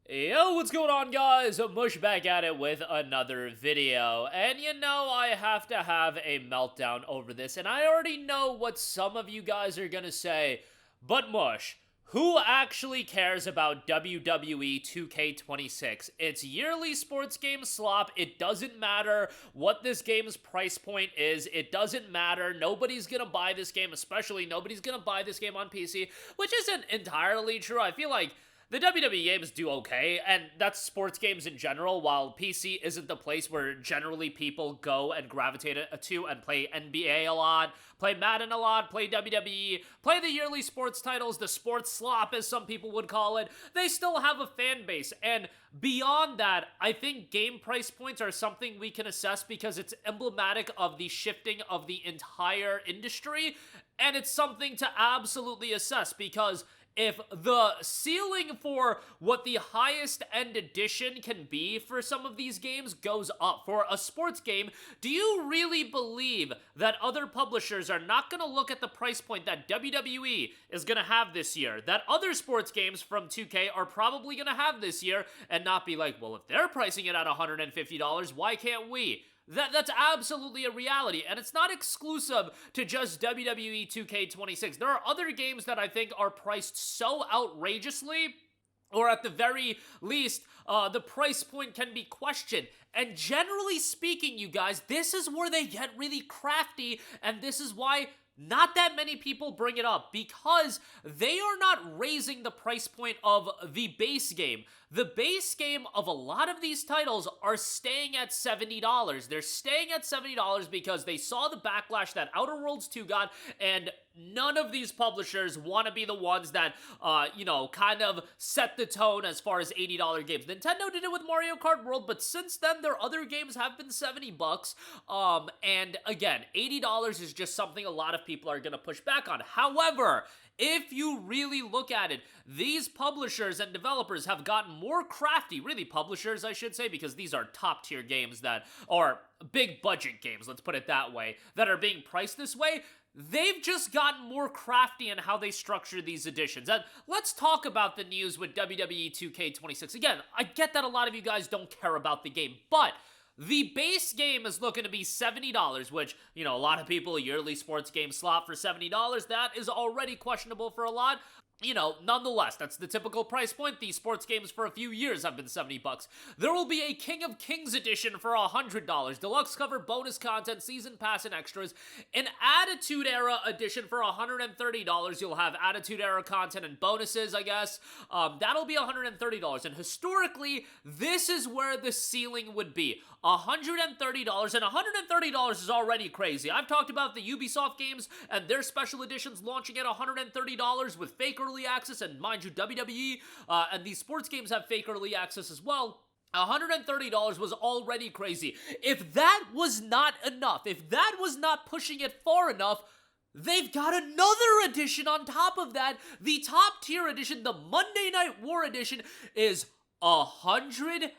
Yo, what's going on, guys? Mush back at it with another video. And I have to have a meltdown over this. And I already know what some of you guys are gonna say. But Mush, who actually cares about WWE 2K26? It's yearly sports game slop. It doesn't matter what this game's price point is. It doesn't matter. Nobody's gonna buy this game, especially nobody's gonna buy this game on PC, which isn't entirely true. I feel like the WWE games do okay, and that's sports games in general, while PC isn't the place where generally people go and gravitate to and play NBA a lot, play Madden a lot, play WWE, play the yearly sports titles, the sports slop as some people would call it. They still have a fan base, and beyond that, I think game price points are something we can assess because it's emblematic of the shifting of the entire industry, and it's something to absolutely assess because if the ceiling for what the highest end edition can be for some of these games goes up for a sports game, do you really believe that other publishers are not going to look at the price point that WWE is going to have this year, that other sports games from 2K are probably going to have this year, and not be like, well, if they're pricing it at $150, why can't we? That's absolutely a reality, and it's not exclusive to just WWE 2K26. There are other games that I think are priced so outrageously, or at the very least, the price point can be questioned. And generally speaking, you guys, this is where they get really crafty, and this is why not that many people bring it up, because they are not raising the price point of the base game. The base game of a lot of these titles are staying at $70. They're staying at $70 because they saw the backlash that Outer Worlds 2 got, and none of these publishers want to be the ones that, kind of set the tone as far as $80 games. Nintendo did it with Mario Kart World, but since then, their other games have been $70. And again, $80 is just something a lot of people are going to push back on. However, if you really look at it, these publishers and developers have gotten more crafty, really publishers I should say, because these are top tier games that are big budget games, let's put it that way, that are being priced this way. They've just gotten more crafty in how they structure these editions. And let's talk about the news with WWE 2K26. Again, I get that a lot of you guys don't care about the game, but the base game is looking to be $70, which, a lot of people, a yearly sports game slot for $70, that is already questionable for a lot. Nonetheless, that's the typical price point. These sports games for a few years have been $70. There will be a King of Kings edition for $100, deluxe cover, bonus content, season pass, and extras. An Attitude Era edition for $130. You'll have Attitude Era content and bonuses, I guess. That'll be $130. And historically, this is where the ceiling would be. $130, and $130 is already crazy. I've talked about the Ubisoft games and their special editions launching at $130 with fake early access, and mind you, WWE and these sports games have fake early access as well. $130 was already crazy. If that was not enough, if that was not pushing it far enough, they've got another edition on top of that. The top tier edition, the Monday Night War edition, is $150.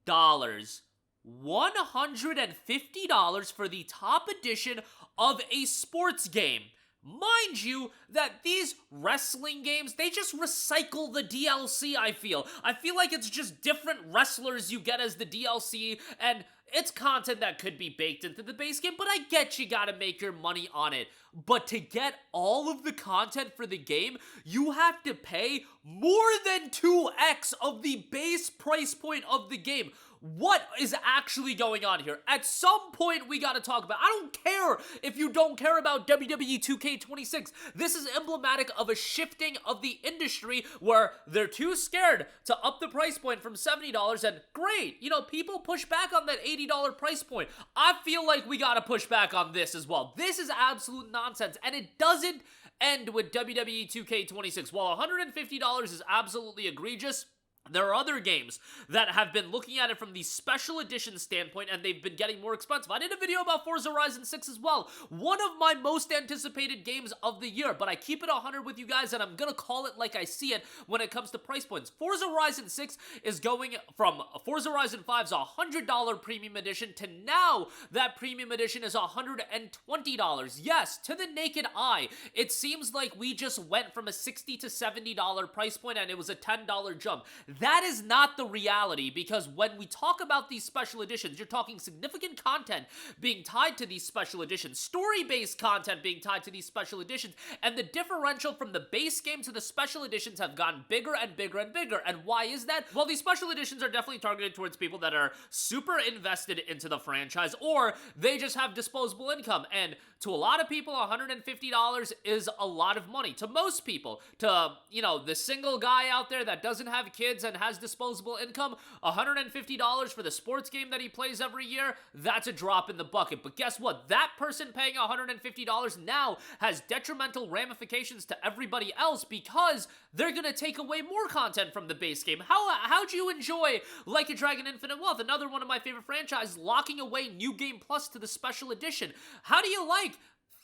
$150 for the top edition of a sports game. Mind you, that these wrestling games, they just recycle the DLC, I feel. I feel like it's just different wrestlers you get as the DLC, and it's content that could be baked into the base game, but I get you gotta make your money on it. But to get all of the content for the game, you have to pay more than 2x of the base price point of the game. What is actually going on here? At some point, we gotta talk about. I don't care if you don't care about WWE 2K26. This is emblematic of a shifting of the industry where they're too scared to up the price point from $70, and great, people push back on that $80 price point. I feel like we gotta push back on this as well. This is absolute nonsense, and it doesn't end with WWE 2K26. While $150 is absolutely egregious, There are other games that have been looking at it from the special edition standpoint, and they've been getting more expensive. I did a video about Forza Horizon 6 as well. One of my most anticipated games of the year, but I keep it 100 with you guys, and I'm gonna call it like I see it when it comes to price points. Forza Horizon 6 is going from Forza Horizon 5's $100 premium edition to now that premium edition is $120. Yes, to the naked eye, it seems like we just went from a $60 to $70 price point, and it was a $10 jump. That is not the reality, because when we talk about these special editions, you're talking significant content being tied to these special editions, story-based content being tied to these special editions, and the differential from the base game to the special editions have gotten bigger and bigger and bigger. And why is that? Well, these special editions are definitely targeted towards people that are super invested into the franchise, or they just have disposable income. And to a lot of people, $150 is a lot of money. To most people, to, you know, the single guy out there that doesn't have kids and has disposable income, $150 for the sports game that he plays every year, that's a drop in the bucket. But guess what? That person paying $150 now has detrimental ramifications to everybody else, because they're gonna take away more content from the base game. How'd you enjoy Like a Dragon Infinite Wealth, another one of my favorite franchises, locking away New Game Plus to the special edition? How do you like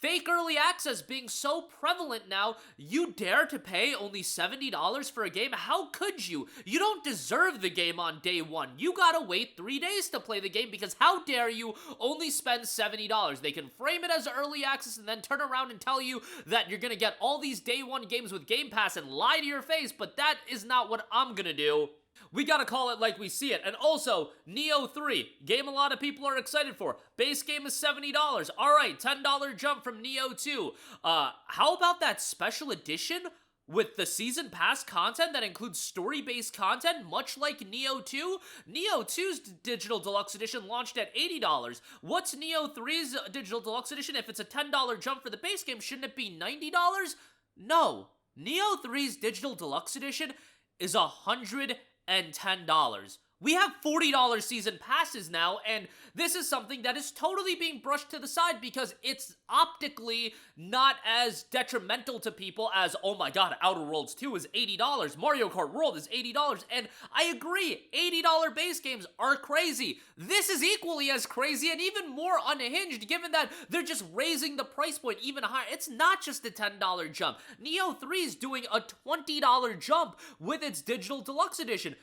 fake early access being so prevalent now? You dare to pay only $70 for a game? How could you? You don't deserve the game on day one. You gotta wait 3 days to play the game, because how dare you only spend $70? They can frame it as early access and then turn around and tell you that you're gonna get all these day one games with Game Pass and lie to your face, but that is not what I'm gonna do. We gotta call it like we see it. And also, Neo 3, game a lot of people are excited for. Base game is $70. Alright, $10 jump from Neo 2. How about that special edition with the season pass content that includes story-based content, much like Neo 2? Neo 2's digital deluxe edition launched at $80. What's Neo 3's digital deluxe edition? If it's a $10 jump for the base game, shouldn't it be $90? No. Neo 3's digital deluxe edition is $110. We have $40 season passes now, and this is something that is totally being brushed to the side because it's optically not as detrimental to people as, oh my god, Outer Worlds 2 is $80, Mario Kart World is $80, and I agree, $80 base games are crazy. This is equally as crazy and even more unhinged, given that they're just raising the price point even higher. It's not just a $10 jump. Neo 3 is doing a $20 jump with its digital deluxe edition.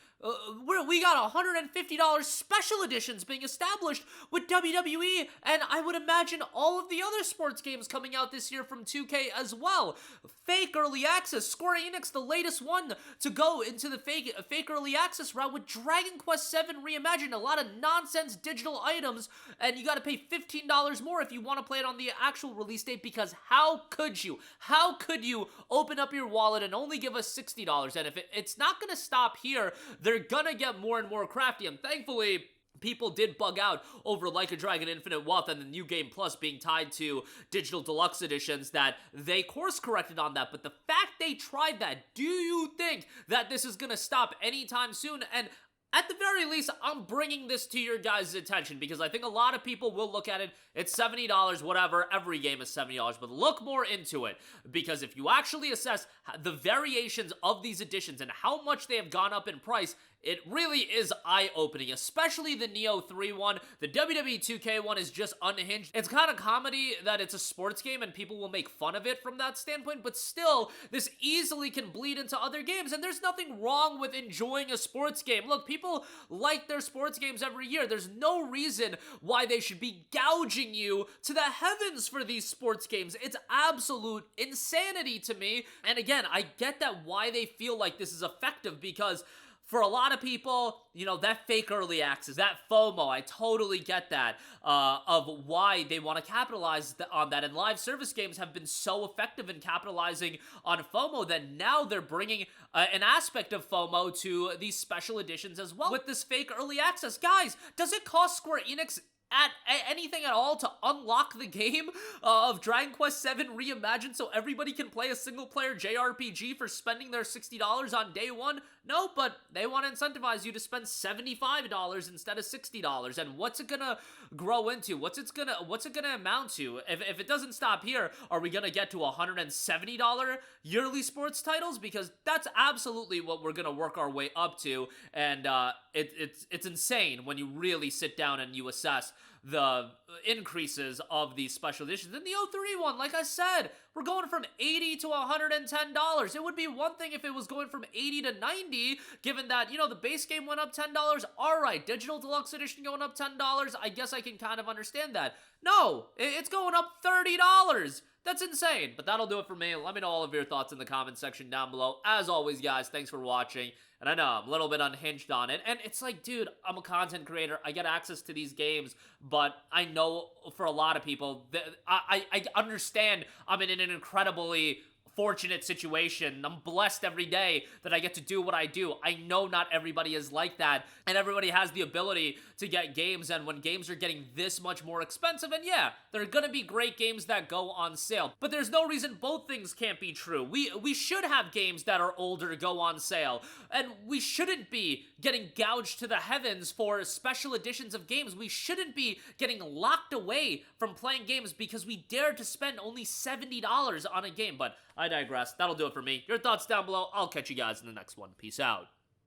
We got $150 special editions being established with WWE, and I would imagine all of the other sports games coming out this year from 2K as well. Fake early access. Square Enix, the latest one to go into the fake early access route with Dragon Quest VII Reimagined. A lot of nonsense digital items, and you gotta pay $15 more if you want to play it on the actual release date, because how could you? How could you open up your wallet and only give us $60? And if it's not gonna stop here, they're gonna get more and more crafty, and thankfully, people did bug out over Like a Dragon Infinite Wealth and the New Game Plus being tied to digital deluxe editions, that they course corrected on that. But the fact they tried that, do you think that this is gonna stop anytime soon? And at the very least, I'm bringing this to your guys' attention because I think a lot of people will look at it, it's $70, whatever, every game is $70, but look more into it, because if you actually assess the variations of these editions and how much they have gone up in price, it really is eye-opening, especially the Neo 3 one. The WWE 2K one is just unhinged. It's kind of comedy that it's a sports game and people will make fun of it from that standpoint, but still, this easily can bleed into other games, and there's nothing wrong with enjoying a sports game. Look, people like their sports games every year. There's no reason why they should be gouging you to the heavens for these sports games. It's absolute insanity to me. And again, I get that why they feel like this is effective, because for a lot of people, you know, that fake early access, that FOMO, I totally get that, of why they want to capitalize on that. And live service games have been so effective in capitalizing on FOMO that now they're bringing an aspect of FOMO to these special editions as well with this fake early access. Guys, does it cost Square Enix at anything at all to unlock the game of Dragon Quest VII Reimagined so everybody can play a single-player JRPG for spending their $60 on day one? No, but they want to incentivize you to spend $75 instead of $60. And what's it gonna grow into? What's it gonna amount to? If it doesn't stop here, are we gonna get to $170 yearly sports titles? Because that's absolutely what we're gonna work our way up to, and it's insane when you really sit down and you assess the increases of these special editions. In the 03 one, like I said, we're going from $80 to $110. It would be one thing if it was going from $80 to $90, given that, you know, the base game went up $10. All right, digital deluxe edition going up $10. I guess I can kind of understand that. No, it's going up $30. That's insane. But that'll do it for me. Let me know all of your thoughts in the comment section down below. As always, guys, thanks for watching. And I know I'm a little bit unhinged on it. And it's like, dude, I'm a content creator. I get access to these games. But I know for a lot of people, I understand I'm in an incredibly fortunate situation. I'm blessed every day that I get to do what I do. I know not everybody is like that, and everybody has the ability to get games, and when games are getting this much more expensive, and yeah, there are gonna be great games that go on sale, but there's no reason both things can't be true. We should have games that are older go on sale, and we shouldn't be getting gouged to the heavens for special editions of games. We shouldn't be getting locked away from playing games because we dared to spend only $70 on a game, but I digress. That'll do it for me. Your thoughts down below. I'll catch you guys in the next one. Peace out.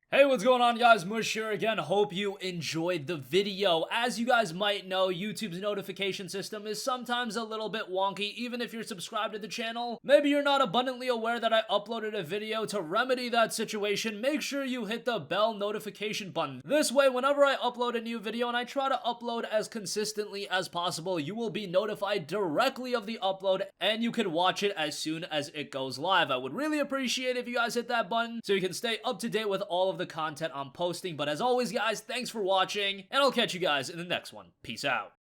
Hey, what's going on, guys? Mush here again. Hope you enjoyed the video. As you guys might know, YouTube's notification system is sometimes a little bit wonky, even if you're subscribed to the channel. Maybe you're not abundantly aware that I uploaded a video. To remedy that situation, make sure you hit the bell notification button. This way, whenever I upload a new video, and I try to upload as consistently as possible, you will be notified directly of the upload, and you can watch it as soon as it goes live. I would really appreciate if you guys hit that button so you can stay up to date with all of the content I'm posting. But as always, guys, thanks for watching, and I'll catch you guys in the next one. Peace out.